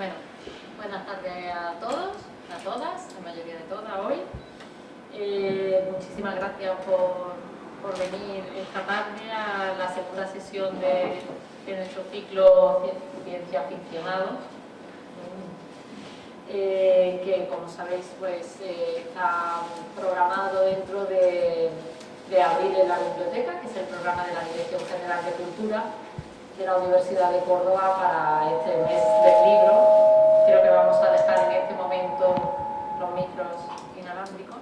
Bueno, buenas tardes a todos, a todas, la mayoría de todas hoy. Muchísimas gracias por venir esta tarde a la segunda sesión de nuestro ciclo Ciencia Ficcionado, que como sabéis pues, está programado dentro de Abril en la Biblioteca, que es el programa de la Dirección General de Cultura de la Universidad de Córdoba para este mes del libro. Creo que vamos a dejar en este momento los micros inalámbricos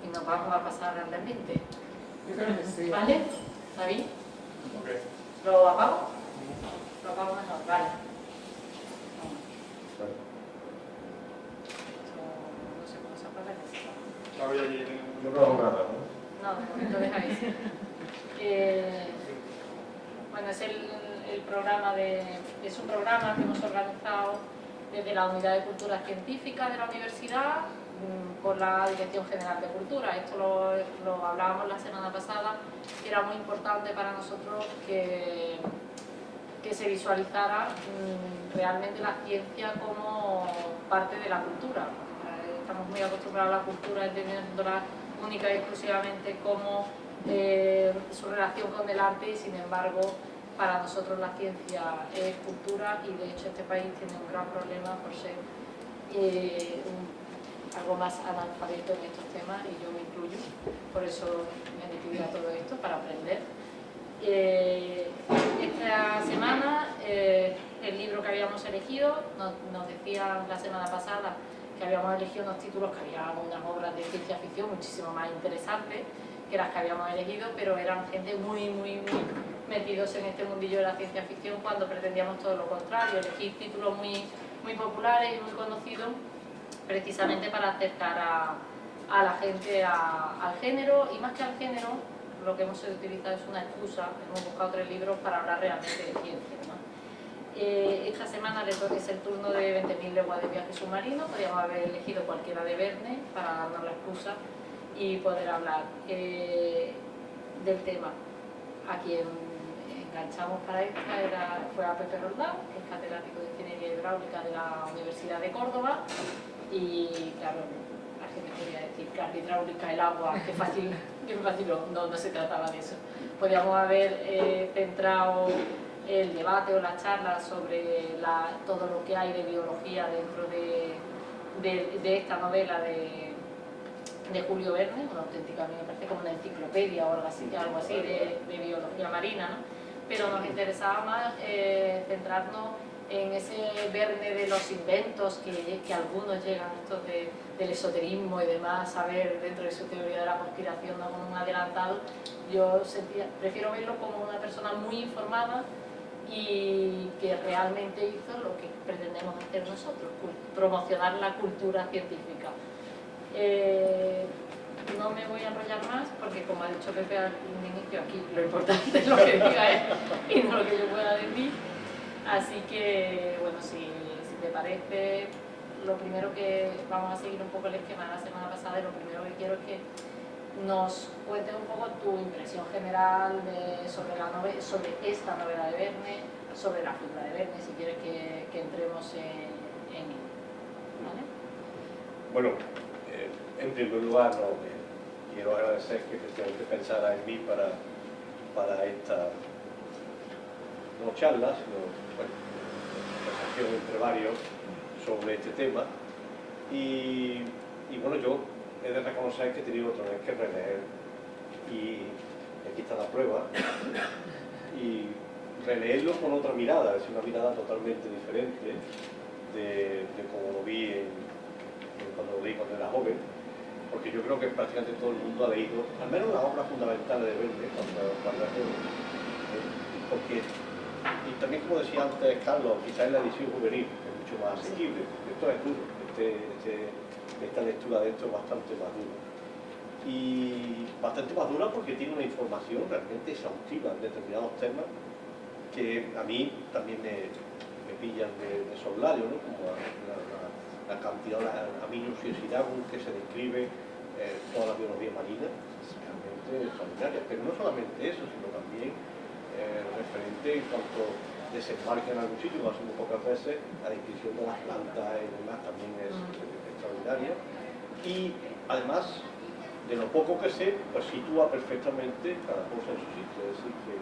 y nos vamos a pasar al ambiente. Sí. ¿Vale? ¿David? Okay. ¿Lo apago? Lo apago mejor, vale. No sé cómo se apaga esto. No grabo nada, ¿no? No, de momento dejáis. Bueno, es el programa es un programa que hemos organizado desde la Unidad de Cultura Científica de la Universidad por la Dirección General de Cultura. Esto lo hablábamos la semana pasada, que era muy importante para nosotros que se visualizara realmente la ciencia como parte de la cultura. Estamos muy acostumbrados a la cultura entendiéndola única y exclusivamente como su relación con el arte, y sin embargo para nosotros la ciencia es cultura, y de hecho este país tiene un gran problema por ser algo más analfabeto en estos temas, y yo me incluyo, por eso me he decidido a todo esto, para aprender. Esta semana el libro que habíamos elegido, nos decían la semana pasada que habíamos elegido unos títulos, que había unas obras de ciencia ficción muchísimo más interesantes que las que habíamos elegido, pero eran gente muy metidos en este mundillo de la ciencia ficción, cuando pretendíamos todo lo contrario, elegir títulos muy populares y muy conocidos, precisamente para acercar a la gente al género, y más que al género, lo que hemos utilizado es una excusa. Hemos buscado 3 libros para hablar realmente de ciencia, ¿no? Esta semana es el turno de 20.000 leguas de viaje submarino. Podríamos haber elegido cualquiera de Verne para darnos la excusa y poder hablar del tema. A quien enganchamos para esta fue a Pepe Roldán, que es catedrático de Ingeniería Hidráulica de la Universidad de Córdoba, y claro, la gente podría decir que la hidráulica, el agua, qué fácil, no se trataba de eso. Podríamos haber centrado el debate o la charla sobre todo lo que hay de biología dentro de esta novela de Julio Verne, una auténtica, a mí me parece como una enciclopedia o algo así de biología marina, ¿no? Pero nos interesaba más centrarnos en ese Verne de los inventos, que algunos llegan, estos del esoterismo y demás, a ver dentro de su teoría de la conspiración, ¿no?, como un adelantado. Yo prefiero verlo como una persona muy informada y que realmente hizo lo que pretendemos hacer nosotros, promocionar la cultura científica. No me voy a enrollar más, porque como ha dicho Pepe al inicio, aquí lo importante es lo que diga él y no lo que yo pueda decir. Así que, bueno, si te parece, lo primero que vamos a seguir un poco el esquema de la semana pasada, y lo primero que quiero es que nos cuentes un poco tu impresión general sobre esta novela de Verne, sobre la figura de Verne, si quieres que entremos en ello, ¿vale? Bueno, en primer lugar, quiero agradecer que efectivamente pensara en mí para esta no charla, sino conversación entre varios sobre este tema. Y bueno, yo he de reconocer que he tenido otra vez que releer, y aquí está la prueba, y releerlo con otra mirada, es una mirada totalmente diferente de como lo vi cuando era joven, porque yo creo que prácticamente todo el mundo ha leído al menos las obras fundamentales de Verne cuando es joven, porque, y también, como decía antes Carlos, quizás en la edición juvenil es mucho más asequible, esto es duro, esta lectura de esto es bastante más dura, y bastante más dura porque tiene una información realmente exhaustiva en determinados temas que a mí también me pillan de soslayo, ¿no? Como la cantidad, la minuciosidad con que se describe toda la biología marina, es realmente extraordinaria. Pero no solamente eso, sino también referente en cuanto desembarque en algún sitio, lo hacemos pocas veces, la descripción de las plantas y demás también es extraordinaria. Y además, de lo poco que sé, pues sitúa perfectamente cada cosa en su sitio, es decir, que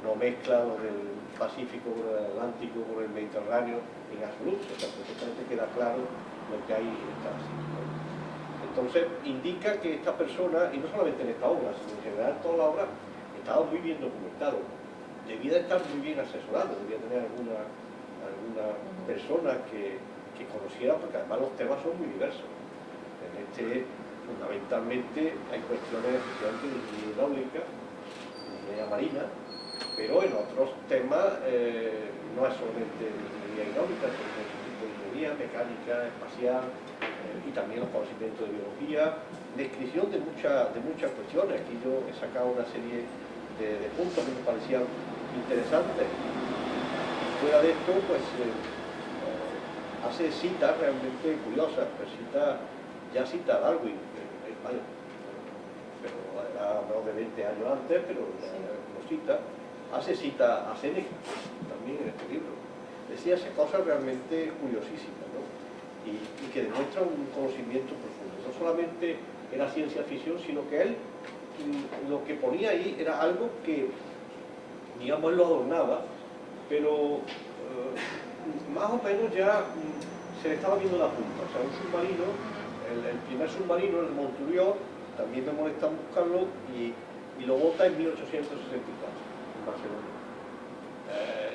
no mezcla lo del Pacífico con el Atlántico, con el Mediterráneo, en absoluto, o sea, perfectamente queda claro lo que hay en cada sitio, ¿no? Entonces, indica que esta persona, y no solamente en esta obra, sino en general en toda la obra, estaba muy bien documentado, debía de estar muy bien asesorado, debía tener alguna persona que conociera, porque además los temas son muy diversos. En este, fundamentalmente, hay cuestiones especialmente de ingeniería hidráulica, de ingeniería marina, pero en otros temas no es solamente de ingeniería hidráulica, sino de ingeniería mecánica, espacial, y también los conocimientos de biología, descripción de muchas cuestiones. Aquí yo he sacado una serie de puntos que me parecían interesantes. Fuera de esto, pues hace citas realmente curiosas, pues ya cita a Darwin, vale, pero era menos de 20 años antes, pero lo cita. Hace cita a Séneca también en este libro. Decía cosas realmente curiosísimas, ¿no? Y que demuestran un conocimiento profundo. No solamente era ciencia ficción, sino que él lo que ponía ahí era algo que, digamos, él lo adornaba, pero más o menos ya se le estaba viendo la punta. O sea, un submarino, el primer submarino, el Monturiol, también me molesta buscarlo, y lo bota en 1864, en Barcelona.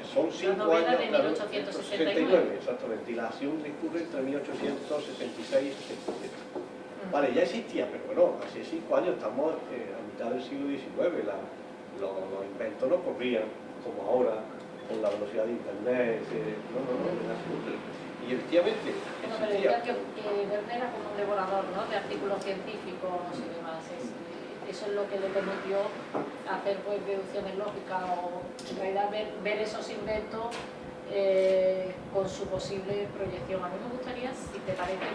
Son 5 años, de 1869, exactamente, y la acción discurre entre 1866 y 67. Vale, ya existía, pero bueno, hace 5 años estamos a mitad del siglo XIX, los inventos no corrían como ahora, con la velocidad de internet, no, en absoluto. Y efectivamente bueno, pero decía que Verne era como un devorador, ¿no?, de artículos científicos y demás. Eso es lo que le permitió hacer, pues, deducciones lógicas, o en realidad ver esos inventos con su posible proyección. A mí me gustaría, si te parece,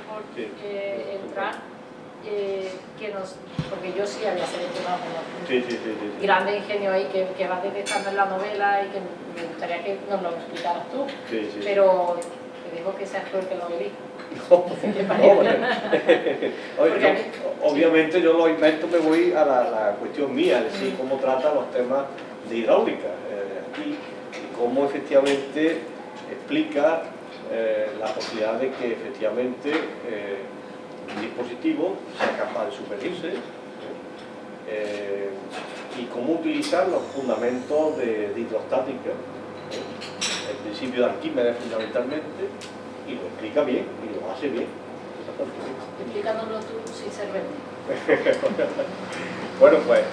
entrar, porque yo sí había seleccionado grande ingenio ahí, que va detectando en la novela, y que me gustaría que nos lo explicaras tú, pero te digo que seas tú el que lo elija. Obviamente yo los inventos me voy a la cuestión mía, es decir, cómo trata los temas de hidráulica aquí, y cómo efectivamente explica la posibilidad de que efectivamente un dispositivo sea capaz de sumergirse, y cómo utilizar los fundamentos de hidrostática, el principio de Arquímedes fundamentalmente, y lo explica bien, y lo hace bien. Explícanoslo tú sin ser Verne. Bueno, pues,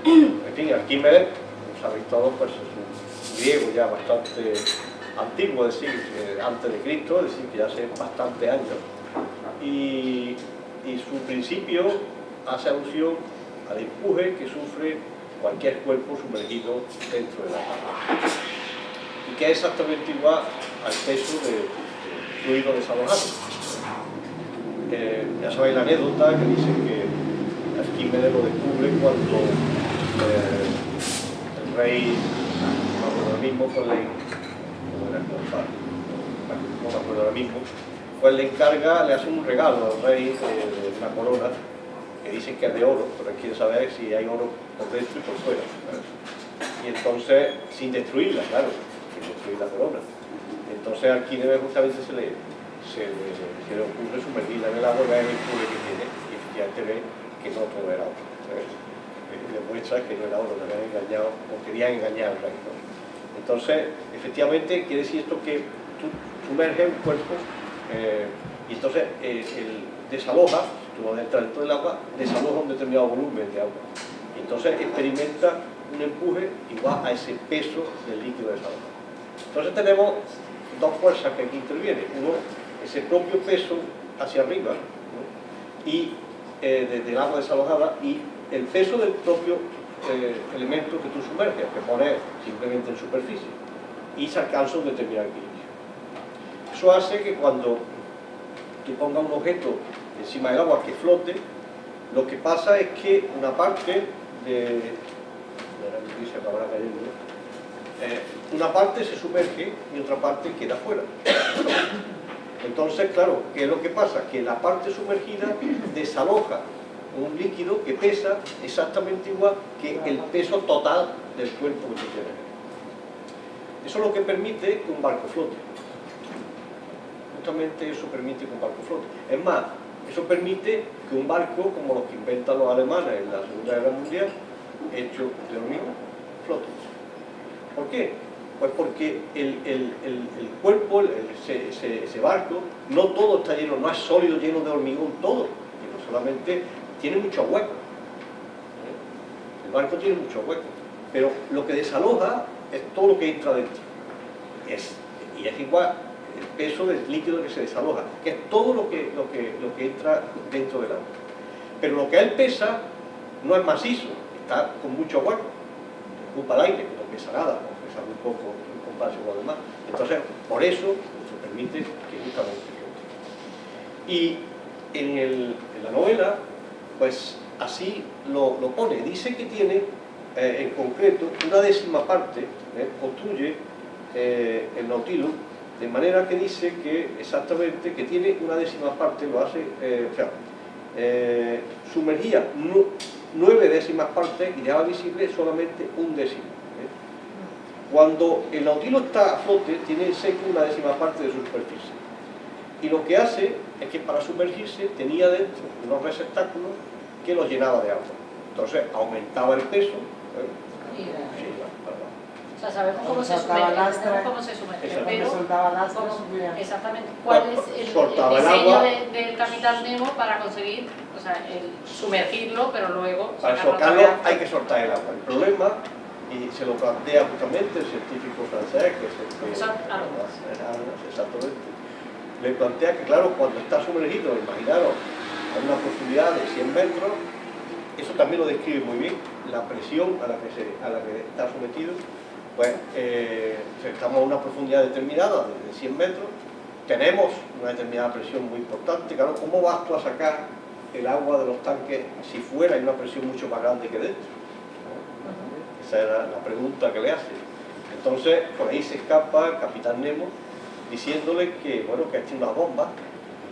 en fin, Arquímedes, como sabéis todos, pues es un griego ya bastante antiguo, es decir, antes de Cristo, es decir, que ya hace bastantes años. Y su principio hace alusión al empuje que sufre cualquier cuerpo sumergido dentro del agua, y que es exactamente igual al peso del fluido desalojado. Ya sabéis la anécdota que dice que Arquímedes lo descubre cuando el rey, no me acuerdo ahora mismo, pues le encarga, le hace un regalo al rey de una corona, que dicen que es de oro, pero él quiere saber si hay oro por dentro y por fuera, ¿verdad? Y entonces, sin destruirla, claro, sin destruir la corona. Entonces a Arquímedes justamente se le ocurre sumergirla en el agua, ver el empuje que tiene, y efectivamente ve que no todo era oro. Demuestra que no era oro, que habían engañado, o querían engañar al rey, ¿no? Entonces, efectivamente, quiere decir esto que tú sumerges un cuerpo, y entonces desaloja, tú lo entras dentro del agua, desaloja un determinado volumen de agua. Y entonces experimenta un empuje igual a ese peso del líquido desalojado. Entonces tenemos dos fuerzas que aquí intervienen. Uno, ese propio peso hacia arriba, ¿no?, y del agua desalojada, y el peso del propio elemento que tú sumerges, que pones simplemente en superficie, y se alcanza un determinado equilibrio. Eso hace que cuando tú pongas un objeto encima del agua que flote, lo que pasa es que una parte de la noticia que habrá cayendo, una parte se sumerge y otra parte queda fuera. Entonces, claro, ¿qué es lo que pasa? Que la parte sumergida desaloja un líquido que pesa exactamente igual que el peso total del cuerpo que tú tienes. Eso es lo que permite que un barco flote. Justamente eso permite que un barco flote. Es más, eso permite que un barco, como los que inventan los alemanes en la Segunda Guerra Mundial, hecho de hormigón, flote. ¿Por qué? Pues porque el cuerpo, ese barco, no todo está lleno, no es sólido, lleno de hormigón todo, sino solamente tiene muchos huecos. El barco tiene muchos huecos, pero lo que desaloja es todo lo que entra dentro. Y es igual el peso del líquido que se desaloja, que es todo lo que entra dentro del agua. Pero lo que él pesa no es macizo, está con muchos huecos, ocupa el aire, que no pesa nada, ¿no? Pesa muy poco en comparación con lo demás. Entonces, por eso se permite que justamente flote. Y en la novela, pues así lo pone. Dice que tiene, en concreto, una décima parte, construye el Nautilus, de manera que dice que exactamente que tiene una décima parte, lo hace, sumergía 9 décimas partes y dejaba visible solamente un décimo. Cuando el Nautilus está a flote, tiene en seco una décima parte de su superficie. Y lo que hace es que para sumergirse tenía dentro unos receptáculos que los llenaba de agua. Entonces aumentaba el peso. O sea, sabemos cómo se sumerge, pero exactamente cuál es el diseño del Capitán Nemo para conseguir, o sea, el sumergirlo, pero luego... Para soltarlo hay que soltar el agua. El problema, y se lo plantea justamente el científico francés, que es el que... Exactamente. Le plantea que, claro, cuando está sumergido, imaginaros, a una profundidad de 100 metros, eso también lo describe muy bien, la presión a la que está sometido. Pues estamos a una profundidad determinada, de 100 metros, tenemos una determinada presión muy importante. Claro, ¿cómo vas tú a sacar el agua de los tanques si fuera hay una presión mucho más grande que dentro? ¿No? Esa era la pregunta que le hace. Entonces, por ahí se escapa el Capitán Nemo diciéndole que, bueno, que tiene unas bombas,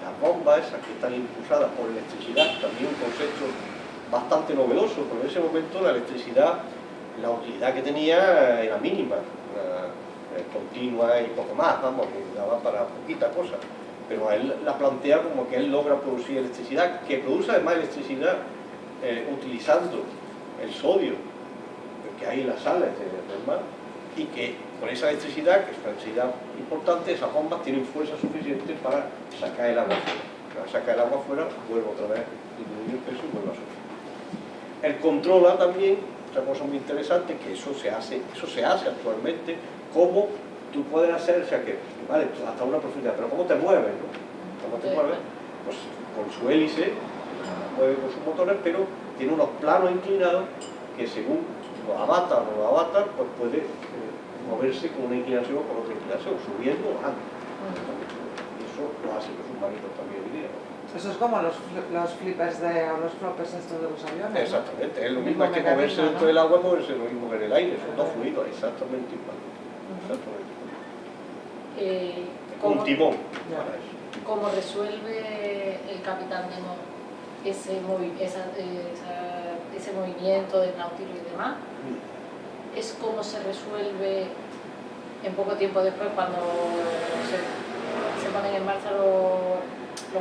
las bombas esas que están impulsadas por electricidad, también un concepto bastante novedoso, porque en ese momento la electricidad, la utilidad que tenía era mínima, continua y poco más, vamos, que daba para poquita cosa. Pero a él la plantea como que él logra producir electricidad, que produce además electricidad utilizando el sodio que hay en las sales del mar, y que con esa electricidad, que es una electricidad importante, esas bombas tienen fuerza suficiente para sacar el agua fuera. Para sacar el agua fuera, vuelve otra vez, disminuye el peso y vuelve a subir. Él controla también otra cosa muy interesante, que eso se hace actualmente, cómo tú puedes hacer, o sea que, vale, hasta una profundidad, pero cómo te mueves, ¿no? ¿Cómo te mueves? Pues con su hélice, mueve con sus motores, pero tiene unos planos inclinados que según los avatar o los avatar, pues puede moverse con una inclinación o con otra inclinación, subiendo o bajando. Eso lo hacen los submarinos también hoy día, ¿no? Eso es como los flippers o los floppers estos de los aviones, ¿no? Exactamente, es lo mismo, que moverse dentro del agua, moverse lo mismo que en el aire, son dos fluidos, exactamente igual. Un timón para eso. ¿Cómo resuelve el Capitán Nemo ese movimiento del Nautilus y demás? Es como se resuelve en poco tiempo después cuando se ponen en marcha los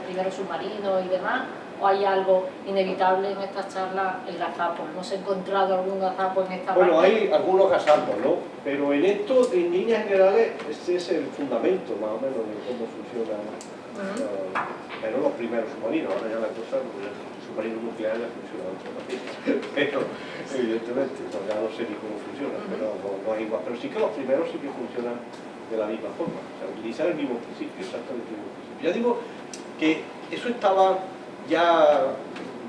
primeros submarinos y demás, o hay algo inevitable en estas charlas, el gazapo. ¿Hemos encontrado algún gazapo en esta parte? Bueno, hay algunos gazapos, ¿no? Pero en esto, en líneas generales, este es el fundamento, más o menos, de cómo funcionan pero los primeros submarinos. Ahora ya la cosa, los submarinos nucleares funcionan pero evidentemente, ya no sé ni cómo funcionan, pero no es igual. Pero sí que los primeros sí que funcionan de la misma forma, o sea, utilizar el mismo principio, exactamente el mismo principio. Ya digo que eso estaba ya,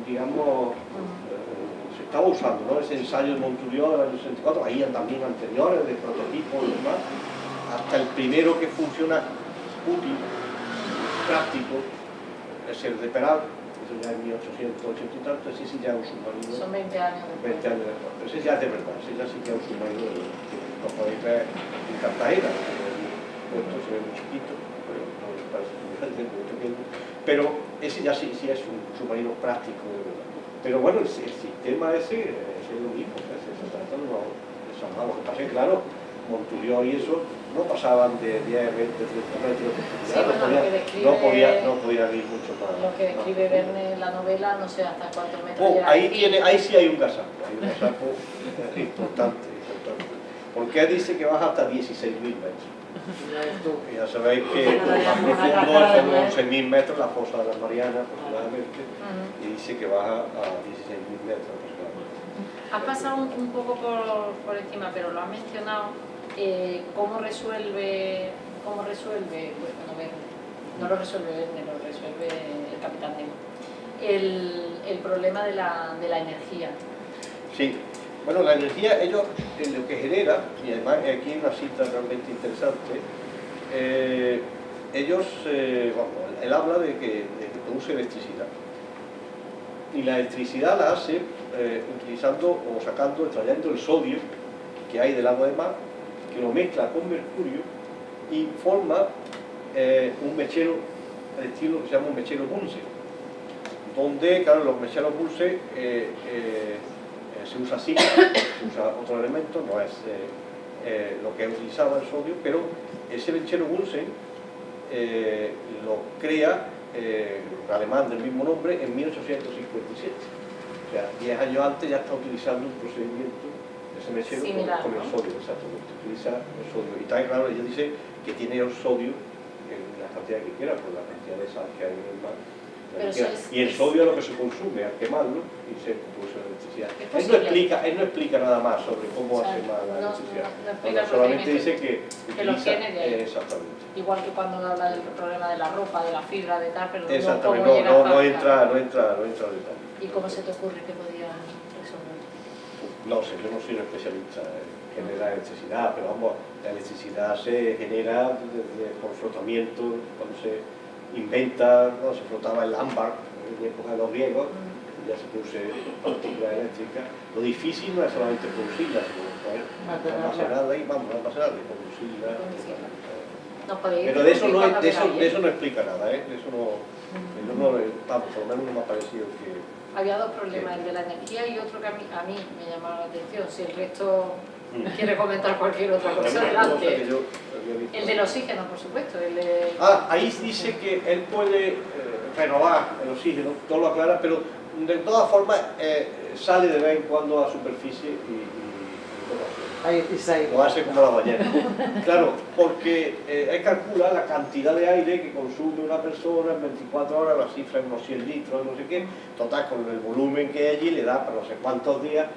digamos, se estaba usando, ¿no? Ese ensayo de Monturiol del año 64, ahí también anteriores, de prototipos y demás, hasta el primero que funciona útil, práctico, es el de Peral, eso ya en 1880 y tanto, ese sí ya es un submarino. Son 20 años después. 20 años después, pero ese ya es de verdad, ese ya sí que es un submarino de lo podéis ver en Cartagena, el puerto se ve muy chiquito, pero no me parece muy grande, muy pequeño, pero ese ya sí es un submarino práctico, de verdad. Pero bueno, el sistema ese es lo mismo, se trata de San Juan. Lo que pasa es que, claro, Monturiol y eso no pasaban de 10, 20, 30 metros de profundidad, sí, no podían ir mucho más. Lo que describe Verne en la novela, no sé hasta cuántos metros llega. Ahí sí hay un gazapo importante. Porque dice que baja hasta 16.000 metros. Y ya sabéis que lo más profundo son 11.000 metros, la fosa de las Marianas aproximadamente, y dice que baja a 16.000 metros aproximadamente. Has pasado un poco por encima, pero lo has mencionado. ¿Cómo resuelve pues, bueno, Verne? No lo resuelve Verne, lo resuelve el Capitán Nemo. El problema de la energía. Sí, bueno, la energía, ellos, lo que genera, y además aquí hay una cita realmente interesante, él habla de que produce electricidad. Y la electricidad la hace utilizando o extrayendo el sodio que hay del agua de mar, que lo mezcla con mercurio y forma un mechero al estilo que se llama un mechero Bunsen, donde, claro, los mecheros Bunsen se usa así, se usa otro elemento, no es lo que utilizaba el sodio, pero ese mechero Bunsen lo crea un alemán del mismo nombre en 1857. O sea, 10 años antes ya está utilizando un procedimiento de ese mechero con el sodio, exactamente. Utiliza el sodio. Y está claro, ella dice que tiene el sodio en la cantidad que quiera, por la cantidad de sal que hay en el mar. Y el sodio es lo que se consume al quemarlo y se produce la electricidad. Él no explica nada más sobre cómo hace más la electricidad. Solamente dice que lo tiene de ahí. Exactamente. Igual que cuando habla del problema de la ropa, de la fibra, de tal, pero exactamente, no entra al detalle. ¿Y cómo se te ocurre que podía resolver? No sé, yo no soy un especialista en generar electricidad, pero vamos, la electricidad se genera por frotamiento, cuando se inventa, ¿no? Se frotaba el ámbar en época de los griegos, ya se produce partículas eléctricas. Lo difícil no es solamente producirlas, sino poder almacenarlas y producirlas. Pero de eso no explica nada, de eso no, por lo menos no me ha parecido que... Había dos problemas, el de la energía y otro que a mí me llamaba la atención. Si el resto quiere comentar cualquier otra cosa, adelante. El del oxígeno, por supuesto. Ahí dice que él puede renovar el oxígeno, todo lo aclara, pero de todas formas sale de vez en cuando a la superficie lo hace como la ballena. Claro, porque él calcula la cantidad de aire que consume una persona en 24 horas, la cifra es unos 100 litros, no sé qué. Total, con el volumen que hay allí le da para no sé cuántos días,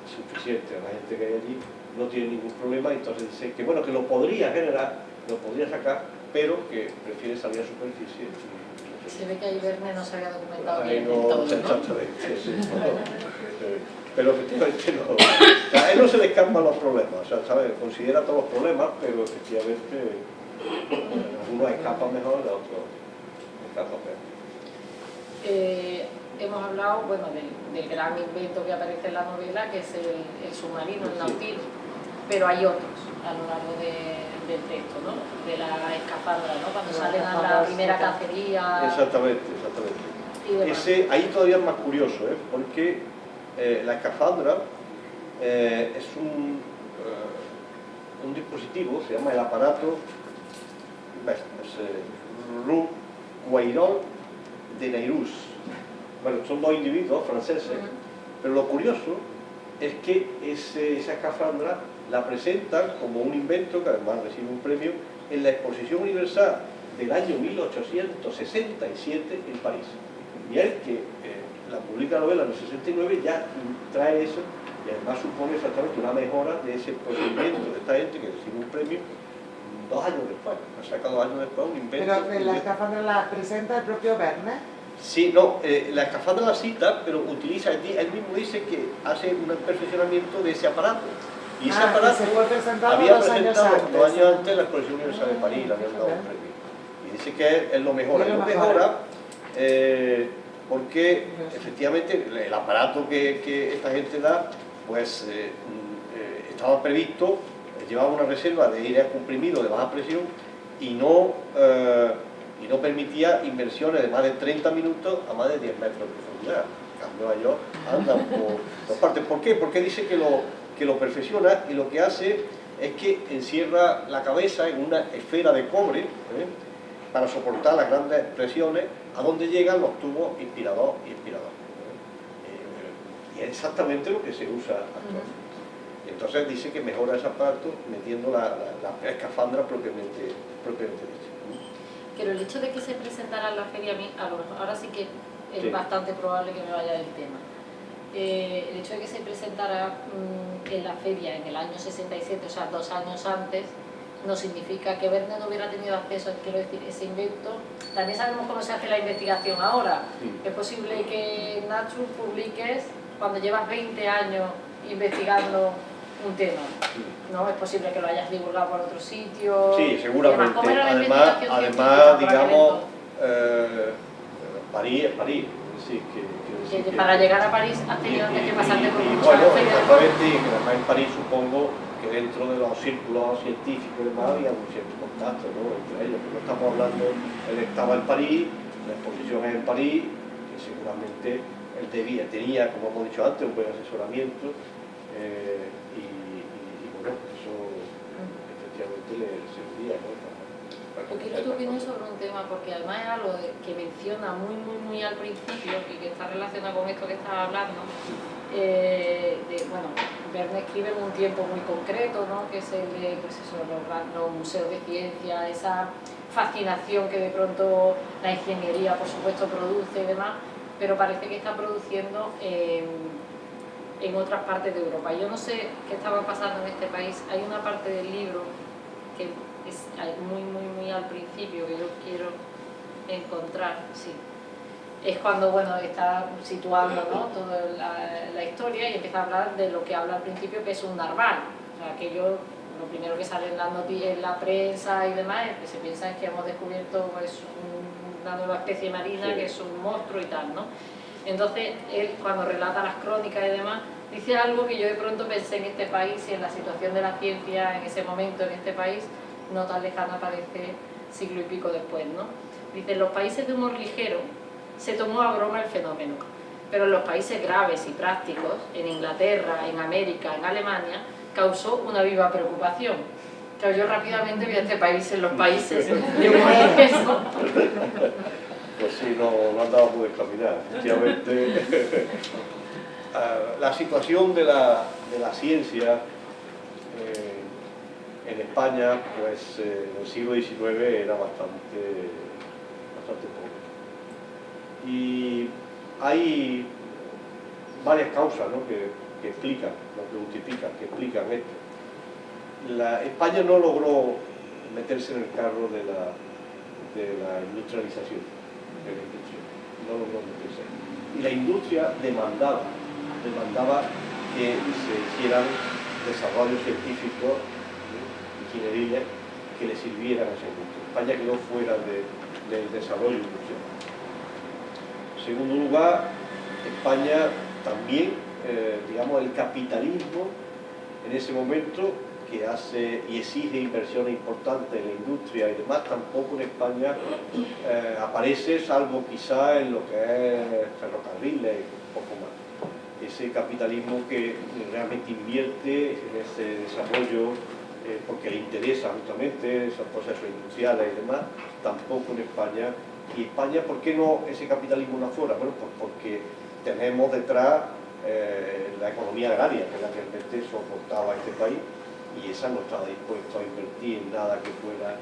suficiente. La gente que hay allí no tiene ningún problema, entonces dice que bueno, que lo podría generar, lo podría sacar, pero que prefiere salir a superficie. Se ve que ahí Verne no se había documentado bien todo, ¿no? Exactamente, sí. Pero efectivamente no. O sea, él no se le escapan los problemas, o sea, ¿sabe? Considera todos los problemas, pero efectivamente algunos escapan mejor, otros escapan peor. Hemos hablado, bueno, del gran invento que aparece en la novela, que es el submarino, el Nautil, pero hay otros a lo largo del texto, ¿no? De la escafandra, ¿no? Cuando salen a la primera cacería. Exactamente. Ahí todavía es más curioso, porque la escafandra es un dispositivo, se llama el aparato Rouquayrol de Nairus. Bueno, son dos individuos franceses, pero lo curioso es que esa escafandra la presentan como un invento que además recibe un premio en la Exposición Universal del año 1867 en París. Y él, que la publica la novela en el 69, ya trae eso y además supone exactamente una mejora de ese procedimiento de esta gente que recibe un premio 2 años después. Ha sacado 2 años después un invento. Pero la escafandra la presenta el propio Verne. Sí, no, la escafandra la cita, pero utiliza, él mismo dice que hace un perfeccionamiento de ese aparato. Y ese aparato se fue presentado había 2 años presentado antes. 2 años antes en la Exposición Universal de París, le habían dado un premio. Y dice que él lo mejora. Lo mejora porque efectivamente el aparato que esta gente da, pues estaba previsto llevaba una reserva de aire comprimido de baja presión y no permitía inmersiones de más de 30 minutos a más de 10 metros de profundidad. En cambio, ellos andan por dos partes. ¿Por qué? Porque dice que lo perfecciona y lo que hace es que encierra la cabeza en una esfera de cobre para soportar las grandes presiones a donde llegan los tubos inspirador y expirador. Y es exactamente lo que se usa actualmente. Entonces dice que mejora ese aparato metiendo la escafandra propiamente dicha. Pero el hecho de que se presentara en la feria, a mí, a lo mejor, ahora sí que es bastante probable que me vaya del tema. El hecho de que se presentara en la feria en el año 67, o sea, 2 años antes, no significa que Verne no hubiera tenido acceso, quiero decir, ese invento. También sabemos cómo se hace la investigación ahora. Es posible que en Nature publiques cuando llevas 20 años investigando un tema, ¿no? Es posible que lo hayas divulgado por otro sitio. Sí, seguramente. Además, digamos, París es París. Sí, que para llegar a París has tenido que pasarte por muchas bueno, ferias. exactamente, y que además en París supongo que dentro de los círculos científicos y demás había un cierto contacto, ¿no?, entre ellos. Pero estamos hablando, él estaba en París, la exposición es en París, que seguramente él tenía, como hemos dicho antes, un buen asesoramiento, y bueno, eso efectivamente le serviría, ¿no? Yo quiero tu opinión sobre un tema, porque además es algo que menciona muy al principio y que está relacionado con esto que estaba hablando. Bueno, Verne escribe en un tiempo muy concreto, ¿no?, que es el de pues eso, los museos de ciencia, esa fascinación que de pronto la ingeniería, por supuesto, produce y demás, pero parece que está produciendo en otras partes de Europa. Yo no sé qué estaba pasando en este país. Hay una parte del libro que es muy al principio, que yo quiero encontrar, sí. Es cuando, bueno, está situando, ¿no?, toda la historia y empieza a hablar de lo que habla al principio, que es un narval. O sea, aquello, lo primero que sale en la prensa y demás, es que se piensa es que hemos descubierto pues, una nueva especie marina, sí, que es un monstruo y tal, ¿no? Entonces, él, cuando relata las crónicas y demás, dice algo que yo de pronto pensé en este país y en la situación de la ciencia en ese momento en este país, no tan lejana, parece siglo y pico después, ¿no? Dice, en los países de humor ligero se tomó a broma el fenómeno, pero en los países graves y prácticos, en Inglaterra, en América, en Alemania, causó una viva preocupación. Claro, yo rápidamente vi a este país en los países de humor ligero. Pues sí, no andábamos de caminar, efectivamente. La situación de la ciencia en España, pues en el siglo XIX era bastante pobre. Y hay varias causas, ¿no?, que explican, lo que justifican, que explican esto. España no logró meterse en el carro de la industrialización de la industria, no logró meterse. Y la industria demandaba que se hicieran desarrollos científicos, ingeniería, que le sirvieran a esa industria. España quedó fuera del desarrollo industrial. En segundo lugar, España también, digamos, el capitalismo en ese momento, que hace y exige inversiones importantes en la industria y demás, tampoco en España aparece, salvo quizá en lo que es ferrocarriles y un poco más. Ese capitalismo que realmente invierte en ese desarrollo porque le interesa justamente esos procesos industriales y demás, tampoco en España. Y España, ¿por qué no ese capitalismo no afuera? Bueno, pues porque tenemos detrás la economía agraria, que es la que realmente soportaba a este país, y esa no estaba dispuesta a invertir en nada que fuera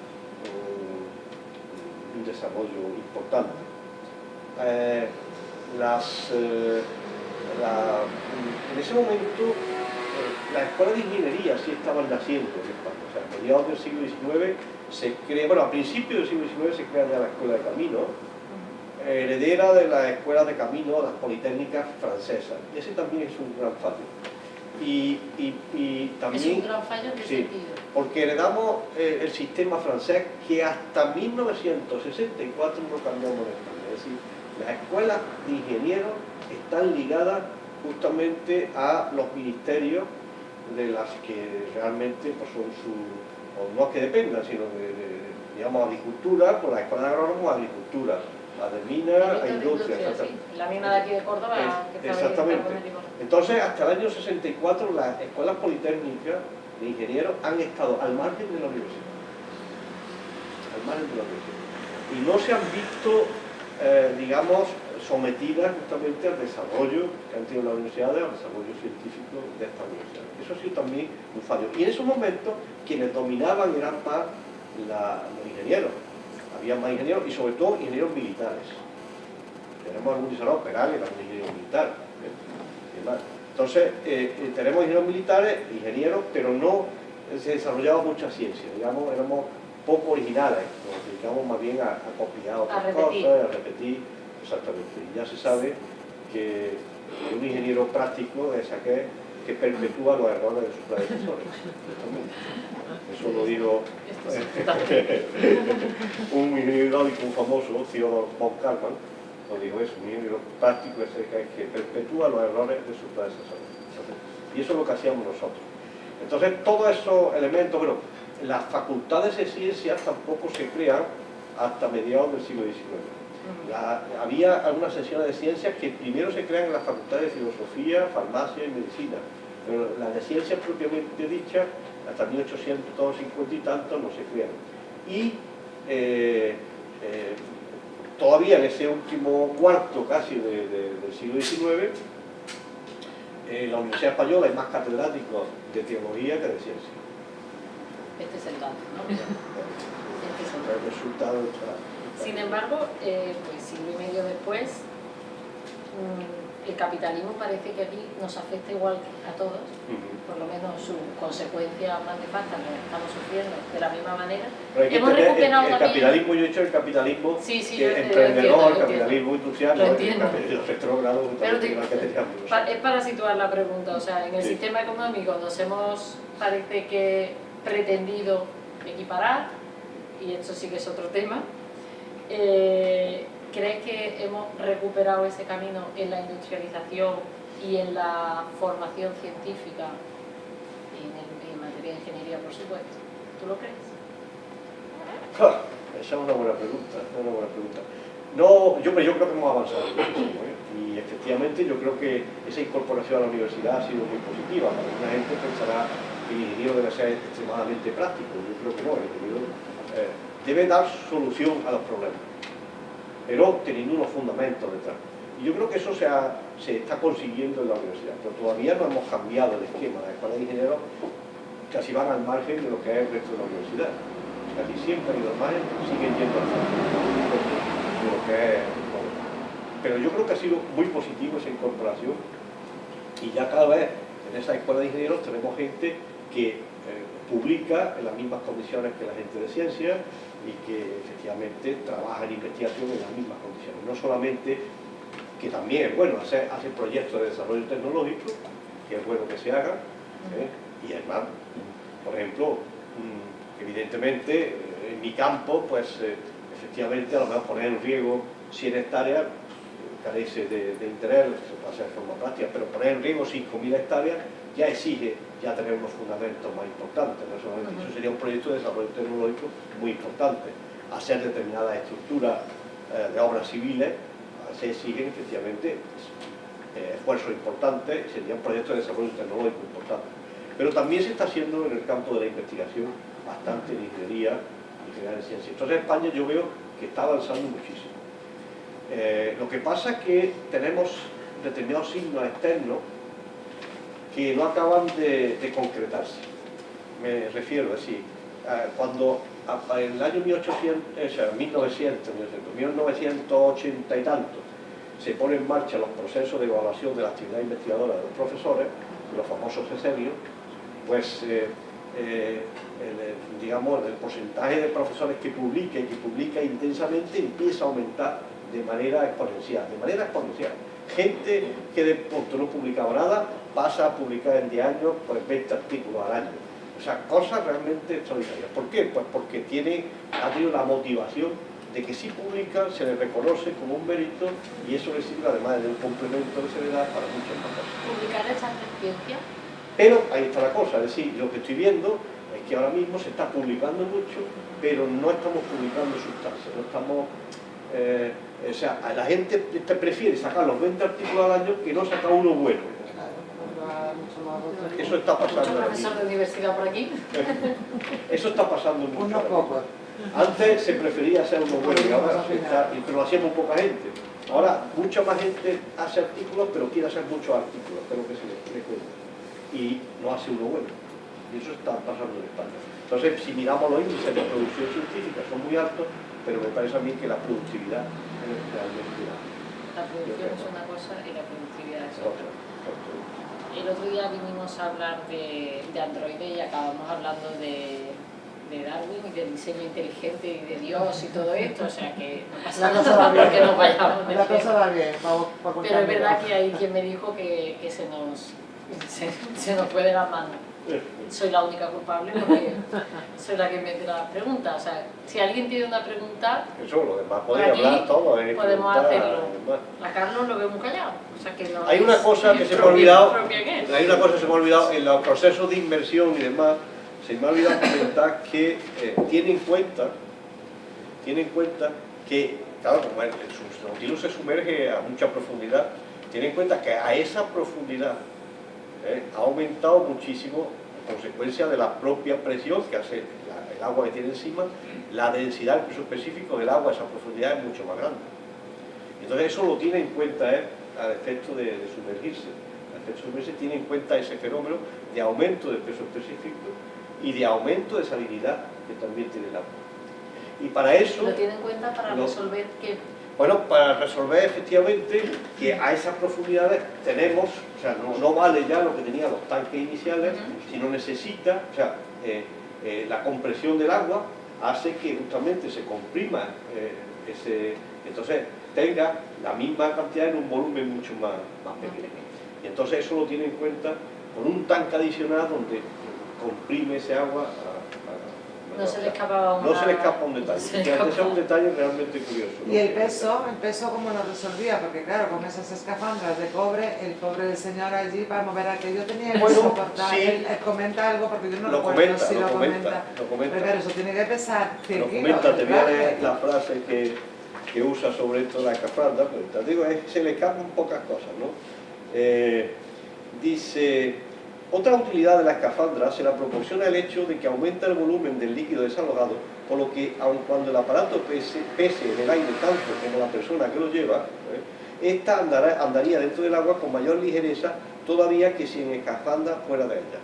un desarrollo importante. En ese momento las escuelas de ingeniería sí estaban naciendo en España. O sea, a mediados del siglo XIX se crea, bueno, a principios del siglo XIX se crea ya la escuela de camino, heredera de las escuelas de camino, las politécnicas francesas. Ese también es un gran fallo. Y también, ¿es un gran fallo en qué sentido? Porque heredamos el sistema francés que hasta 1964 no cambiamos en España. Es decir, las escuelas de ingenieros están ligadas justamente a los ministerios de las que realmente pues, son o no que dependan, sino digamos, agricultura, con la escuela de agrónomos, agricultura, la de mina, industria, sí. La mina de aquí de Córdoba, que exactamente. Entonces, hasta el año 64, las escuelas politécnicas de ingenieros han estado al margen de la universidad. Al margen de la universidad. Y no se han visto, digamos, sometidas justamente al desarrollo que han tenido las universidades, al desarrollo científico de estas universidades. Eso ha sido también un fallo. Y en esos momentos, quienes dominaban eran más los ingenieros. Había más ingenieros y sobre todo ingenieros militares. Tenemos algún diseñador Peral, era un ingeniero militar. Entonces, tenemos ingenieros militares, ingenieros, pero no se desarrollaba mucha ciencia. Digamos, éramos poco originales, nos dedicamos más bien a copiar otras cosas, a repetir. Exactamente. Y ya se sabe que un ingeniero práctico es aquel que perpetúa los errores de sus predecesores. Eso lo dijo un ingeniero hidráulico famoso, Theodor von Karman, lo dijo eso, un ingeniero práctico es el que perpetúa los errores de sus predecesores. Y eso es lo que hacíamos nosotros. Entonces, todos esos elementos, bueno, las facultades de ciencias tampoco se crean hasta mediados del siglo XIX. Había algunas sesiones de ciencias que primero se crean en las facultades de filosofía, farmacia y medicina, pero las de ciencias propiamente dichas, hasta 1850 y tanto, no se crean. Y todavía en ese último cuarto casi del siglo XIX, en la Universidad Española hay más catedráticos de teología que de ciencia. Este es el dato, ¿no? Este es El resultado de Sin embargo, pues siglo y medio después, el capitalismo parece que aquí nos afecta igual a todos, por lo menos sus consecuencias más nefastas las estamos sufriendo de la misma manera. Hemos recuperado el capitalismo, yo he dicho el capitalismo emprendedor, el capitalismo industrial, el capitalismo retrógrado, es para situar la pregunta, o sea, en el sistema económico nos hemos, parece que, pretendido equiparar, y esto sí que es otro tema. ¿Crees que hemos recuperado ese camino en la industrialización y en la formación científica, en materia de ingeniería, por supuesto? ¿Tú lo crees? Esa es una buena pregunta, No, yo creo que hemos avanzado muchísimo, y efectivamente yo creo que esa incorporación a la universidad ha sido muy positiva. Para alguna gente pensará que el ingeniero debe ser extremadamente práctico. Yo creo que no, el ingeniero debe dar solución a los problemas, pero teniendo unos fundamentos detrás. Y yo creo que eso se está consiguiendo en la universidad, pero todavía no hemos cambiado el esquema. Las escuelas de ingenieros casi van al margen de lo que es el resto de la universidad. Casi siempre han ido al margen, siguen yendo al margen de lo que es. Pero yo creo que ha sido muy positivo esa incorporación, y ya cada vez en esa escuela de ingenieros tenemos gente que publica en las mismas condiciones que la gente de ciencia y que efectivamente trabaja en investigación en las mismas condiciones. No solamente, que también es bueno hacer proyectos de desarrollo tecnológico, que es bueno que se hagan, y además, por ejemplo, evidentemente en mi campo, pues efectivamente a lo mejor poner en riego 100 hectáreas carece de interés, se puede hacer de forma práctica, pero poner en riego 5.000 hectáreas ya exige ya tener unos fundamentos más importantes, ¿no? Eso sería un proyecto de desarrollo tecnológico muy importante. Hacer determinadas estructuras de obras civiles se exigen efectivamente esfuerzos importantes, serían proyectos de desarrollo tecnológico importantes. Pero también se está haciendo en el campo de la investigación bastante en ingeniería de ciencia. Entonces España yo veo que está avanzando muchísimo. Lo que pasa es que tenemos determinados signos externos que no acaban de concretarse. Me refiero a decir, cuando en el año 1980 y tanto se ponen en marcha los procesos de evaluación de la actividad investigadora de los profesores, los famosos CESERIOS, pues digamos, el porcentaje de profesores que publica intensamente empieza a aumentar de manera exponencial. Gente que de pronto no publicaba nada pasa a publicar en 10 años pues 20 artículos al año. O sea, cosas realmente extraordinarias. ¿Por qué? Pues porque ha tenido la motivación de que si publican se les reconoce como un mérito, y eso le sirve además de un complemento que se le da para muchas más cosas. ¿Publicar esa ciencia? Pero ahí está la cosa, es decir, lo que estoy viendo es que ahora mismo se está publicando mucho, pero no estamos publicando sustancias, no estamos... o sea, la gente prefiere sacar los 20 artículos al año que no sacar uno bueno. Eso está pasando. Mucho profesor de universidad por aquí. Eso está pasando mucho. Unos pocos. Antes se prefería hacer uno bueno y ahora se está, pero lo hacía muy poca gente. Ahora mucha más gente hace artículos, pero quiere hacer muchos artículos, que es lo que se le cuenta. Y no hace uno bueno. Y eso está pasando en España. Entonces, si miramos los índices de producción científica, son muy altos, pero me parece a mí que la productividad es realmente La producción es una cosa y la productividad es otra. otra. El otro día vinimos a hablar de Android y acabamos hablando de Darwin y del diseño inteligente y de Dios y todo esto, o sea que no pasa La cosa va nada bien. porque nos vayamos de La tema. cosa va bien, vamos por Pero es verdad que hay quien me dijo que se nos fue de las manos. Soy la única culpable porque soy la que mete la pregunta. O sea, si alguien tiene una pregunta, Eso, lo demás por podéis aquí hablar todo, podemos preguntar, hacerlo. además. A Carlos lo veo muy callado. O sea, que no Hay una es cosa que se me ha propio- olvidado, propio en él. hay una cosa que se me ha olvidado, en los procesos de inversión y demás, se me ha olvidado comentar que tiene en cuenta que, claro, como el Nautilus se sumerge a mucha profundidad, tiene en cuenta que a esa profundidad ha aumentado muchísimo, a consecuencia de la propia presión que hace el agua que tiene encima, la densidad, el peso específico del agua a esa profundidad es mucho más grande. Entonces eso lo tiene en cuenta al efecto de sumergirse. Al efecto de sumergirse tiene en cuenta ese fenómeno de aumento del peso específico y de aumento de salinidad que también tiene el agua. Y para eso... Lo tiene en cuenta para resolver que... Bueno, para resolver efectivamente que a esas profundidades tenemos, o sea, no vale ya lo que tenían los tanques iniciales, sino necesita, o sea, la compresión del agua hace que justamente se comprima entonces tenga la misma cantidad en un volumen mucho más pequeño. Y entonces eso lo tiene en cuenta con un tanque adicional donde comprime ese agua No se le escapaba no se le escapa un detalle. se le Ese es escapa. un detalle realmente curioso, ¿no? Y el peso cómo lo resolvía, porque claro, con esas escafandras de cobre, el pobre del señor allí para mover aquello tenía que Bueno, soportar. sí. Él comenta algo porque yo no Lo recuerdo comenta, si lo lo comenta. Pero claro, eso tiene que pesar 100 Lo kilos. comenta, te voy a ¿verdad? leer la frase que usa sobre esto de la escafandra, pero te digo, se le escapan pocas cosas, ¿no? Dice, otra utilidad de la escafandra se la proporciona el hecho de que aumenta el volumen del líquido desalojado, por lo que aun cuando el aparato pese en el aire tanto como la persona que lo lleva, esta andaría dentro del agua con mayor ligereza todavía que si en escafandra fuera de ella.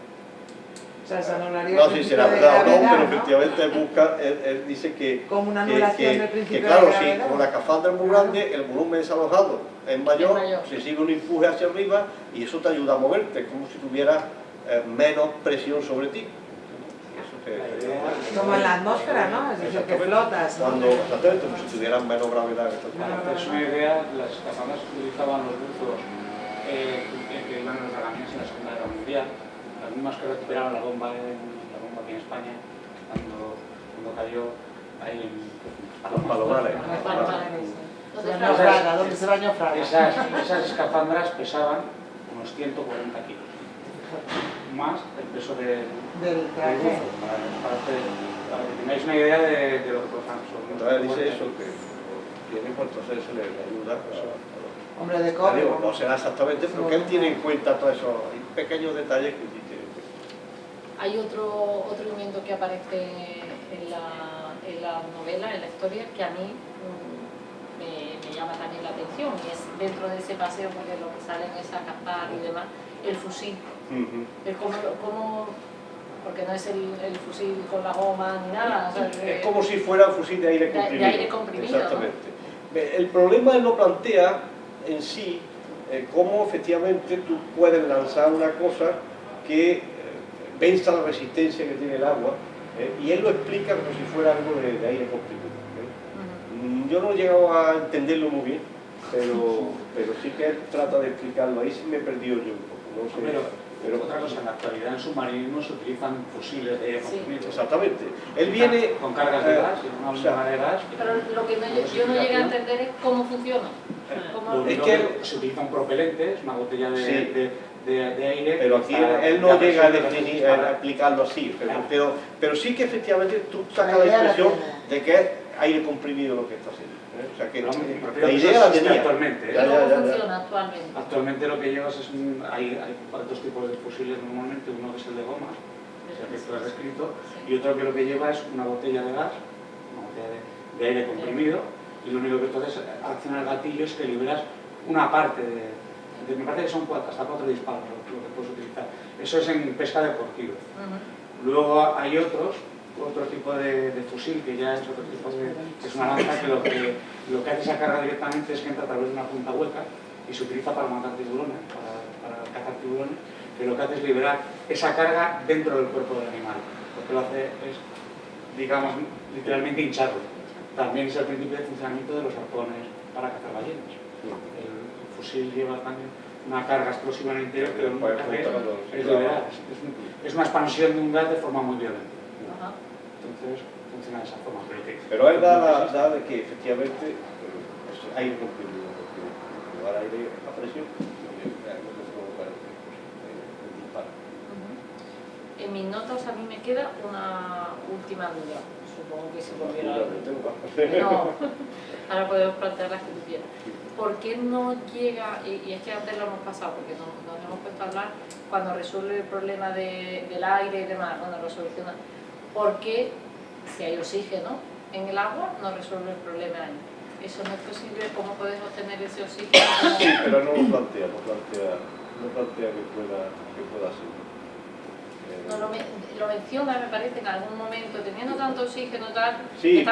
O sea, se anularía No el sé si principio será de verdad o no, gravedad, pero ¿no? efectivamente él dice que... Como una anulación del principio que claro, de si gravedad. como la escafandra es muy grande, el volumen desalojado es mayor, mayor. se sigue un empuje hacia arriba y eso te ayuda a moverte, es como si tuvieras menos presión sobre ti. Y eso Como en la atmósfera, ¿no? Es decir, que flotas, ¿no? Exactamente, como si tuvieras menos gravedad. Para hacerse una idea, las escafandras que utilizaban los buzos que iban a los dragamientos en la Segunda Guerra Mundial, las mismas que recuperaron la bomba aquí en España, cuando cayó ahí en Los palomares. Donde se bañó Fraga. Esas escafandras pesaban unos 140 kilos, más el peso del Del traje. buzo, para que tengáis una idea de lo que puedan Entonces dice eso, que tiene pues, entonces se le ayuda Hombre de cobre. digo, no será exactamente, pero que él tiene en cuenta todos esos pequeños detalles que dice. Hay otro invento que aparece en la novela, en la historia, que a mí me llama también la atención, y es dentro de ese paseo, porque lo que salen es a cazar y demás, el fusil. Es como porque no es el fusil con la goma ni nada. O sea, Es como si fuera un fusil de aire comprimido. De aire comprimido, exactamente. El problema él no plantea en sí cómo efectivamente tú puedes lanzar una cosa que venza la resistencia que tiene el agua, y él lo explica como si fuera algo de aire comprimido. Yo no he llegado a entenderlo muy bien, pero sí que él trata de explicarlo. Ahí sí me he perdido yo un poco. No sé, pero otra cosa, en la actualidad en submarinos se utilizan fusiles de Sí. comprimido. exactamente. Él viene... con cargas de gas, y una o sea, bomba de gas. pero lo que yo no llegué a entender es cómo funciona. Lo Es único que- se utiliza un propelente, es una botella Sí. de aire. Pero aquí él no llega a definir, a explicarlo así, pero sí que efectivamente tú sacas la impresión de que es aire comprimido lo que está haciendo. O sea que la idea la tenía. Actualmente. ¿Cómo funciona actualmente? Actualmente lo que llevas es hay dos tipos de fusiles normalmente, uno que es el de goma, o sea, que tú has descrito, y otro que lo que lleva es una botella de gas, una botella de aire comprimido, y lo único que tú haces al accionar el gatillo es que liberas una parte me parece que son hasta 4 disparos lo que puedes utilizar. Eso es en pesca deportiva. Luego hay otro tipo de fusil que ya es otro tipo que es una lanza que lo que hace esa carga directamente es que entra a través de una punta hueca y se utiliza para matar tiburones, para cazar tiburones, que lo que hace es liberar esa carga dentro del cuerpo del animal. Lo que lo hace es, digamos, literalmente hincharlo. También es el principio de funcionamiento de los arpones para cazar ballenas. El fusil lleva también una carga explosiva en el interior que lo que hace es liberar. Es una expansión de un gas de forma muy violenta. Entonces funciona de esa forma. Pero él da de que efectivamente hay un comprimido, porque el aire a presión En mis notas a mí me queda una última duda, supongo que si volviera a... No, ahora podemos plantear las que tú quieras. ¿Por qué no llega, y es que antes lo hemos pasado, porque nos hemos puesto a hablar cuando resuelve el problema del aire y demás, cuando lo soluciona, ¿por qué si hay oxígeno en el agua no resuelve el problema ahí? ¿Eso no es posible? ¿Cómo puedes obtener ese oxígeno? Sí, pero no lo plantea que pueda ser. No, lo menciona, me parece, en algún momento, teniendo tanto oxígeno tal... Sí,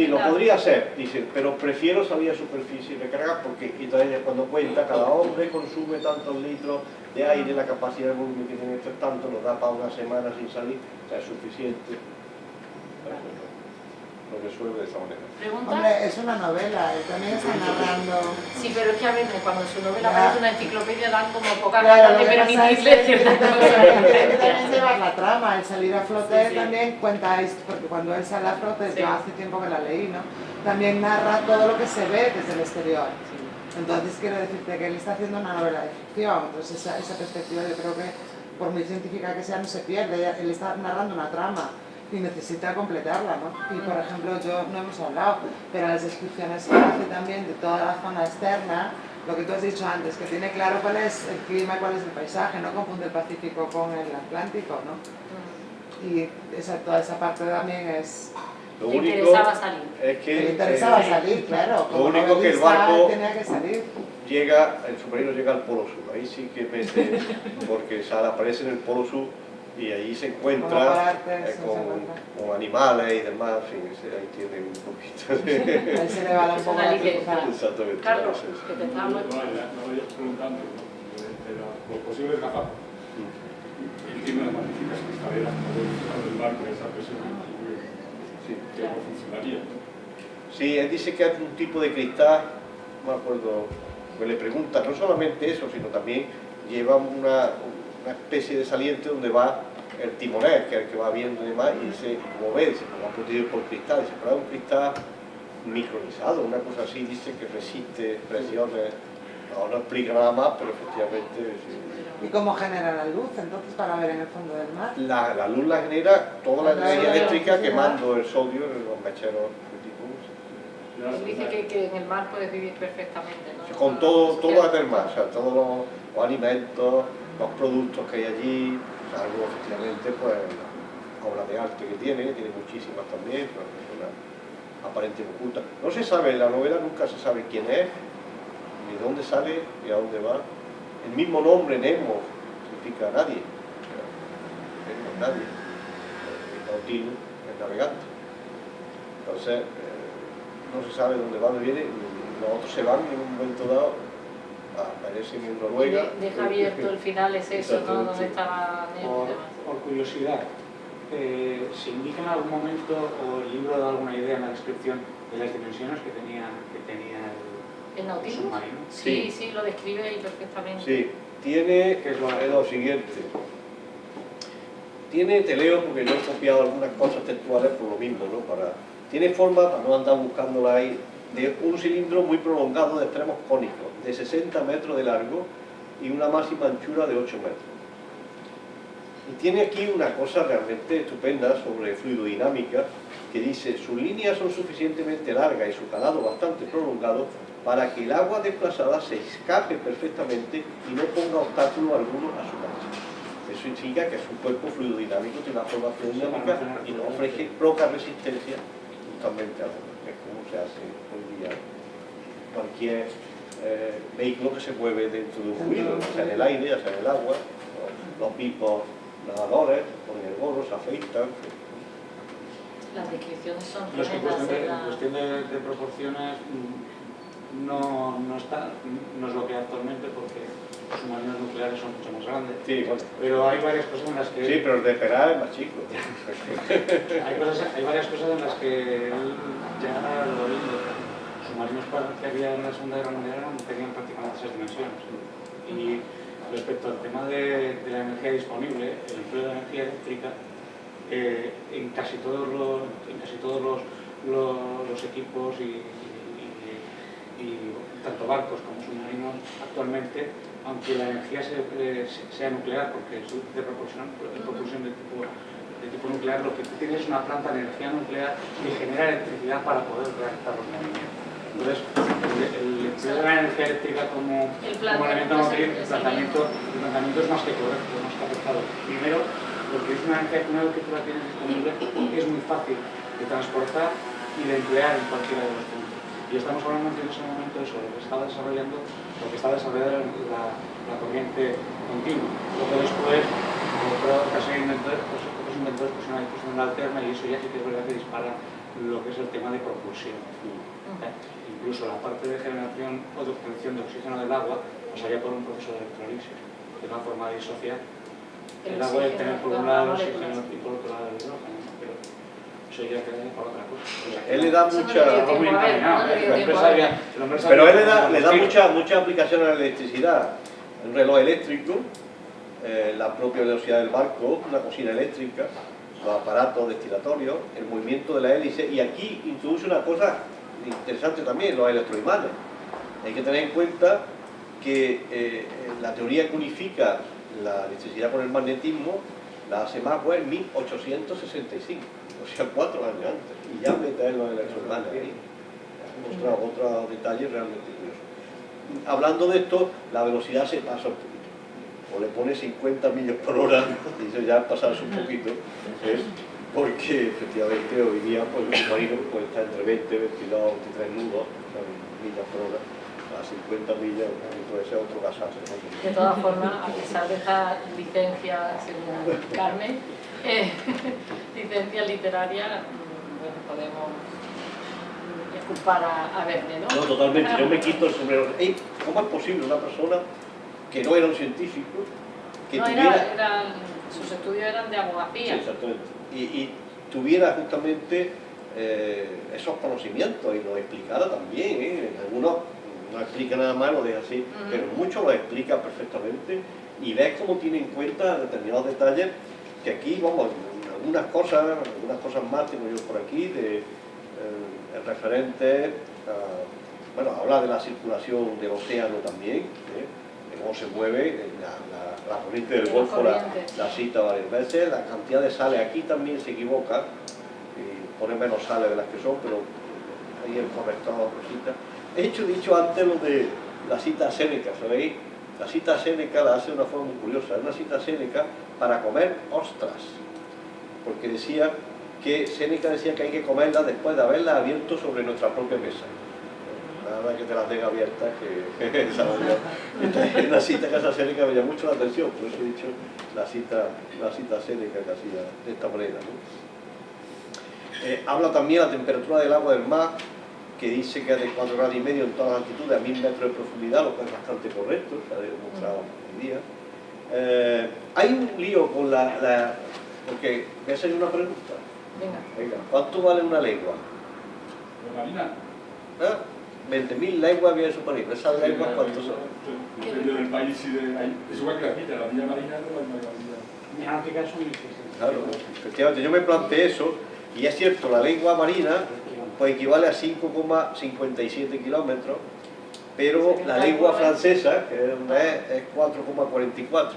lo podría ser, dice, pero prefiero salir a superficie y recargar porque entonces cuando cuenta, cada hombre consume tantos litros de aire, la capacidad de volumen que tiene esto es tanto, nos da para una semana sin salir, o sea, es suficiente. Lo resuelve de esa manera. ¿Pregunta? Hombre, es una novela, él también está narrando... Sí, pero es que a veces cuando su novela parece una enciclopedia dan como pocas Claro, ganas de lo que pasa permitirle es que ciertas cosas. también llevar la trama, el salir a flote Sí. también cuenta esto, porque cuando él sale a flote, yo hace tiempo que la leí, ¿no? También narra todo lo que se ve desde el exterior. Entonces quiero decirte que él está haciendo una novela de ficción, entonces esa perspectiva yo creo que por muy científica que sea no se pierde, él está narrando una trama y necesita completarla, ¿no? Y por ejemplo, no hemos hablado, pero las descripciones que hace también de toda la zona externa, lo que tú has dicho antes, que tiene claro cuál es el clima y cuál es el paisaje, no confunde el Pacífico con el Atlántico, ¿no? Y toda esa parte también es... Lo Le único interesaba salir. es que... Le interesaba salir, claro. Lo único que el barco tenía que salir. el submarino llega al Polo Sur, ahí sí que mete, porque aparece en el Polo Sur y ahí se encuentra con animales y demás, en fin, ahí tiene un poquito de... Ahí se le va un poco la pinza. Exactamente. Carlos, que te estaba... No vayas preguntando de los posibles gazapas. Él tiene unas magníficas cristaleras como del barco, esa presión que no funcionaría. Sí, él dice que es un tipo de cristal, no me acuerdo, que le pregunta, no solamente eso, sino también lleva una especie de saliente donde va el timonel, que es el que va viendo y demás, y dice, como ve, dice, como va protegido por cristal, dice, pero es un cristal micronizado, una cosa así, dice que resiste presiones, no explica nada más, pero efectivamente... Sí. ¿Y cómo genera la luz entonces para ver en el fondo del mar? La luz la genera toda la energía eléctrica quemando el sodio en los mecheros de tipo. Él dice que en el mar puedes vivir perfectamente, ¿no? Con todo es del mar, o sea, todos los alimentos, los productos que hay allí, algo efectivamente, pues, obras de arte que tiene muchísimas también, pero es una aparente oculta. No se sabe, en la novela nunca se sabe quién es, ni dónde sale, ni a dónde va. El mismo nombre, Nemo, significa nadie. Nemo es nadie. El Nautilus es navegante. Entonces, no se sabe dónde va, dónde viene. Los otros se van en un momento dado, aparecen en Noruega. Deja abierto el final, es eso, ¿no? ¿Dónde estaba Nemo? Por curiosidad, ¿se indica en algún momento o el libro da alguna idea en la descripción de las dimensiones que tenía ¿El Nautilus? submarino? Sí, sí, lo describe ahí perfectamente. Sí, tiene lo siguiente. Te leo porque yo he copiado algunas cosas textuales por lo mismo, ¿no? Tiene forma, para no andar buscándola ahí, de un cilindro muy prolongado de extremos cónicos, de 60 metros de largo y una máxima anchura de 8 metros. Y tiene aquí una cosa realmente estupenda sobre fluidodinámica, que dice: sus líneas son suficientemente largas y su calado bastante prolongado para que el agua desplazada se escape perfectamente y no ponga obstáculo alguno a su marcha. Eso significa que es un cuerpo fluidodinámico, tiene una forma fluidodinámica y nos ofrece poca resistencia justamente al agua, que es como se hace hoy día cualquier vehículo que se mueve dentro de un fluido, ya sea en el aire, ya sea en el agua. Los mismos nadadores ponen el gorro, se afeitan. Las descripciones son No, es que en tremendas. cuestión de proporciones no es lo que hay actualmente, porque los submarinos nucleares son mucho más grandes. Sí, bueno. Pero hay varias cosas en las que... Sí, pero el de esperar es más chico. hay varias cosas en las que él ya lo dijo. Los submarinos que había en la Segunda Guerra Mundial tenían prácticamente 6 dimensiones. Y respecto al tema de la energía disponible, el empleo de la energía eléctrica, en casi todos los equipos y tanto barcos como submarinos actualmente, aunque la energía sea nuclear, porque es de propulsión de tipo nuclear, lo que tú tienes es una planta de energía nuclear que genera electricidad para poder realizar los movimientos. Entonces, el empleo de la energía eléctrica como elemento motriz, el planteamiento es más que correcto, más que acertado. Primero, porque es una energía que una vez que tú la tienes disponible es muy fácil de transportar y de emplear en cualquiera de los puntos. Y estamos hablando en ese momento de eso, lo que está desarrollando la corriente continua. Lo que después, otros inventores pusieron la discusión alterna, y eso ya sí que es verdad que dispara lo que es el tema de propulsión. Incluso la parte de generación o de obtención de oxígeno del agua pasaría por un proceso de electrolisis, de una forma de disociar el agua de tener por un lado el oxígeno y por otro lado el hidrógeno. Pero eso ya queda para otra cosa. Él le da mucha... Pero él le da mucha aplicación a la electricidad. Un reloj eléctrico, la propia velocidad del barco, una cocina eléctrica, los aparatos destilatorios, el movimiento de la hélice, y aquí introduce una cosa interesante también, los electroimanes. Hay que tener en cuenta que la teoría que unifica la electricidad con el magnetismo la hace Maxwell en 1865, o sea, 4 años antes, y ya mete los electroimanes ahí. Otro detalle realmente curioso. Hablando de esto, la velocidad se pasa un poquito, o le pone 50 millas por hora, y eso ya pasarse un poquito, porque efectivamente hoy día pues, un submarino puede estar entre 20, 22, 23 nudos, millas por hora, a 50 millas puede ser otro casaje. De todas formas, a pesar de esta licencia, según Carmen, licencia literaria, bueno, podemos culpar a Verne, ¿no? No, totalmente, yo me quito el sombrero. ¿Cómo es posible una persona que no era un científico, que no, tuviera... sus estudios eran de abogacía. Sí, exactamente. Y tuviera justamente esos conocimientos y lo explicara también, algunos no explica nada más, lo deja así, pero muchos lo explica perfectamente y ves cómo tiene en cuenta determinados detalles que aquí, vamos, algunas cosas más tengo yo por aquí, el referente, bueno, habla de la circulación del océano también, de cómo se mueve la corriente del Golfo, la cita varias veces, la cantidad de sales aquí también se equivoca, y pone menos sales de las que son, pero ahí el corrector cita. He dicho antes lo de la cita Séneca, ¿sabéis? La cita Séneca la hace de una forma muy curiosa, es una cita Séneca para comer ostras, porque decía que Séneca decía que hay que comerlas después de haberlas abierto sobre nuestra propia mesa. Nada que te las den abiertas, que esa es una cita que hace Séneca me llama mucho la atención, por eso he dicho la cita Séneca que hacía de esta manera, ¿no? Habla también de la temperatura del agua del mar, que dice que es de 4,5 grados en todas las altitudes a 1000 metros de profundidad, lo que es bastante correcto, se ha demostrado hoy día. Hay un lío con porque voy a hacer una pregunta. Venga, ¿cuánto vale una legua? ¿La marina? 20.000 leguas había en su país. ¿Esas leguas cuántos son? Depende del país y de... Es igual que la milla marina no es una milla. Mi náutica es un difícil. Claro, efectivamente, yo me planteé eso, y es cierto, la legua marina pues equivale a 5,57 kilómetros, pero Sí, la está lengua bien. francesa, que es donde es 4,44.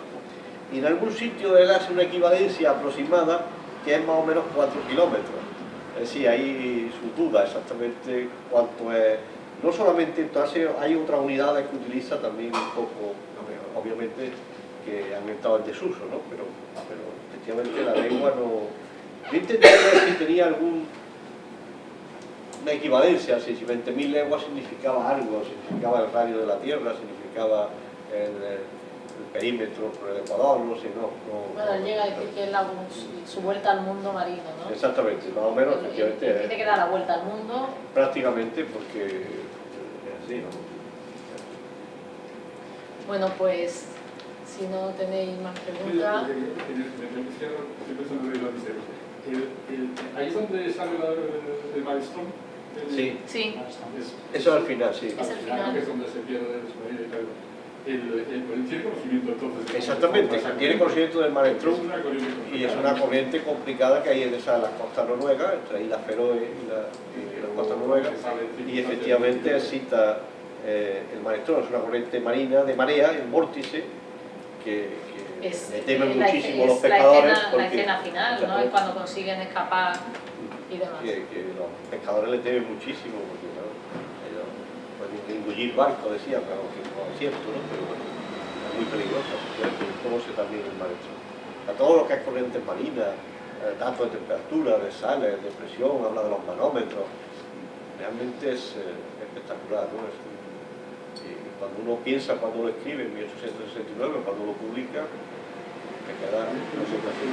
Y en algún sitio él hace una equivalencia aproximada que es más o menos 4 kilómetros. Es decir, hay su duda exactamente cuánto es. No solamente, entonces hay otras unidades que utiliza también un poco, obviamente, que han estado en desuso, ¿no? Pero efectivamente la lengua no... Yo intenté ver si tenía una equivalencia, si 20.000 leguas significaba algo, significaba el radio de la Tierra, significaba el perímetro por el Ecuador, no sé, no. Bueno, él llega a decir que es su vuelta al mundo marino, ¿no? Exactamente, más o menos, Él efectivamente. dice que da la vuelta al mundo. Prácticamente porque es así, ¿no? Bueno, pues, si no tenéis más preguntas... Estoy pensando en lo que ahí es donde sale el maestro. Sí, Sí, eso al final, sí. Es el final. Que es donde se pierde el sonido y tal. Él tiene conocimiento entonces. Exactamente, tiene conocimiento del maestro Es una corriente y es una corriente complicada que hay en esa, las costas noruegas, entre Islas Feroe y las costas noruegas, y efectivamente cita el maestro, es una corriente marina de marea, el vórtice, que le temen muchísimo los pescadores. La escena final, ¿no? Es cuando consiguen escapar y demás. Que los pescadores le temen muchísimo, porque ¿no? Ellos pueden engullir barcos, decía, pero que no es cierto, ¿no? Pero bueno, es muy peligroso, conoce también el maestro. A todo lo que es corriente marina, datos de temperatura, de sales, de presión, habla de los manómetros, realmente es espectacular, ¿no? Cuando uno piensa, cuando lo escribe en 1869, cuando lo publica, me queda no sé qué hacer.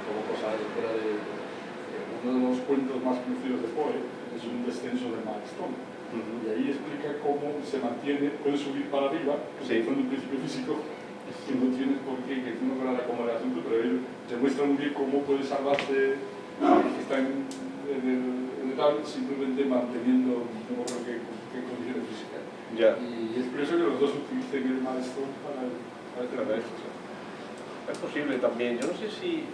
Como cosa fuera de uno de los cuentos más conocidos de Poe es un descenso del Maelstrom. Y ahí explica cómo se mantiene, puede subir para arriba, utilizando un principio físico, que no tienes por qué, que uno para la como el asunto, pero él demuestra muy bien cómo puede salvarse, que está en el tal, simplemente manteniendo, no creo que condiciones físicas. Ya. Y es curioso que los dos utilicen el Maelstrom para el Es posible también, yo no sé si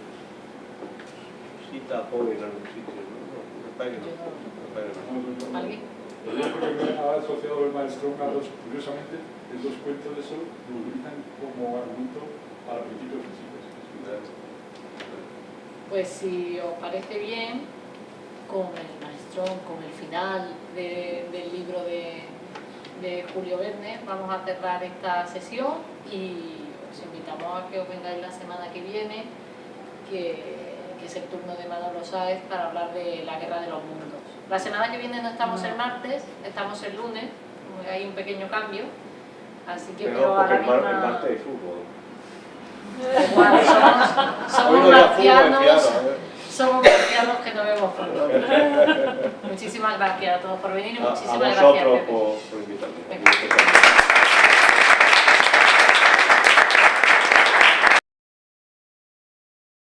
cita a Poe en algún sitio, ¿no? Me parece que no. ¿Alguien? Yo creo que ha asociado el maestro a dos, curiosamente, esos cuentos de eso lo utilizan como argumento para principios físicos. Pues si os parece bien, con el maestrón, con el final del libro de Julio Verne, vamos a cerrar esta sesión y os invitamos a que os vengáis la semana que viene, que es el turno de Manolo Sáez para hablar de la Guerra de los Mundos. La semana que viene no estamos el martes, estamos el lunes, hay un pequeño cambio, así que Pero a la porque el misma... martes de fútbol. Bueno, somos Hoy no había fútbol, marcianos, fiado, somos marcianos que no vemos fútbol. Muchísimas gracias a todos por venir y a muchísimas vosotros gracias, Pepe. por